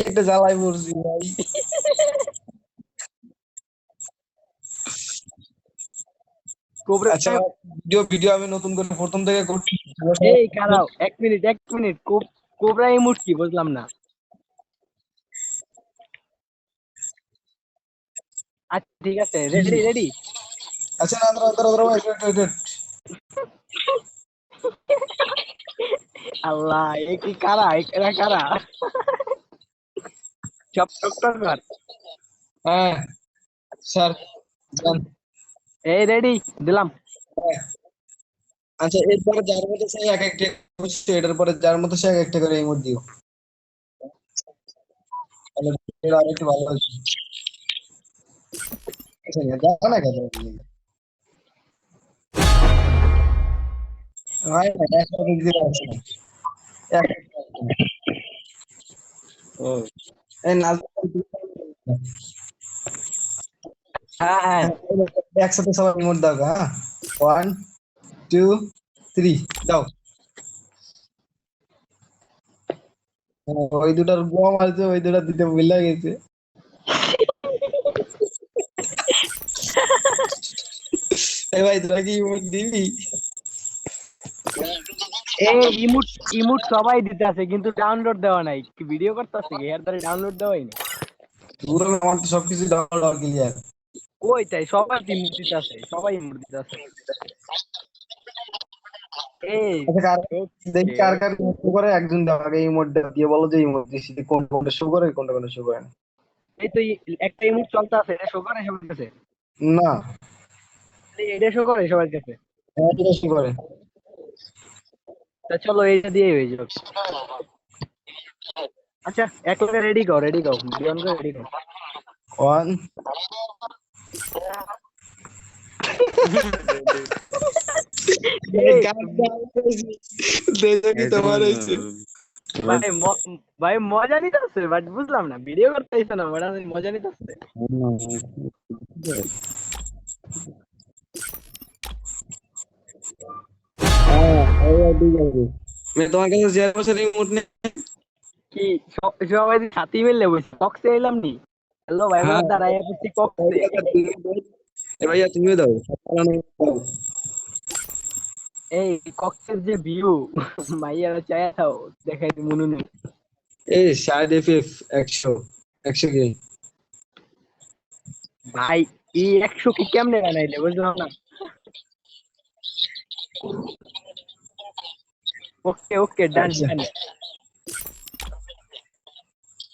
একটা জ্বালাই পড়ছি ভাই। কোবরা আচ্ছা ভিডিও আমি নতুন করে প্রথম থেকে করছি। এই খারাপ, এক মিনিট কোবরা ইমোট কি বুঝলাম না। আচ্ছা ঠিক আছে, রেডি। আচ্ছা না দাঁড়া wait. আল্লাহ, এ কি কারা, এরা কারা? সব টক কর। হ্যাঁ স্যার জান। এই রেডি, দিলাম। আচ্ছা এরপরে যার মতো সে এক একটা বুঝছো, এটার পরে যার মতো সে এক একটা করে ইমোট দিও, তাহলে ভিডিওটা আরেকটু ভালো হবে। আচ্ছা দাও না কেন ভাই, একসাথে দিতে পারছি না। ও এই নাচ হ্যাঁ, একসাথে সবাই ইমোট দাও, হ্যাঁ 1 2 3 দাও। ওই দুটার গম আছে, ওই দুটা দিতে ভুলে গেছে। এই ভাই তোরা কি ইমোট দিবি? এই ইমোট সবাই দিতে আছে, কিন্তু ডাউনলোড দেওয়া নাই। কি ভিডিও করতে আছে কি, এর দ্বারা ডাউনলোড দেওয়াই না। পুরো আমার তো সবকিছু ডাউনলোড ক্লিয়ার। ওই তাই, সবাই ইমোট দিতে আছে, সবাই ইমোট দিতে আছে। এই আচ্ছা দেখি কার কার শো করে, একজন দাও আগে ইমোট দিয়ে বলো যে ইমোট দিছি, কোনটা শো করে কোনটা শো করে না। এই তো একটা ইমোট চলতে আছে, এটা শো করে সবার কাছে। না এটা শো করে সবার কাছে। হ্যাঁ এটা শো করে। তা চলো এইটা দিয়ে হয়ে যাবে। আচ্ছা এক লগে রেডি কর বিয়ন করে রেডি কর। 1 এই দেখি তোমার হয়েছে। ভাই মজা নিতেছে, বাট বুঝলাম না ভিডিও করতে হইছে না, মজা নিতেছে। তোমার কাছে জিয়ার পাশে রিমোট নেই? কি সবাই সাথী মিললে বসে কক্সে এলাম নি। হ্যালো ভাই, হ্যাঁ দাঁড়াই পড়ছি কক্সে। ভাইয়া তুমিও দাও। এই কক্সের যে ভিউ, মাইয়া চায়া থাও দেখাই দি মনে নেই। এই শার্ট এফএফ 100 কি ভাই এই 100 কি কেমনে বানাইলে বুঝলাম না। ওকে ডান। আচ্ছা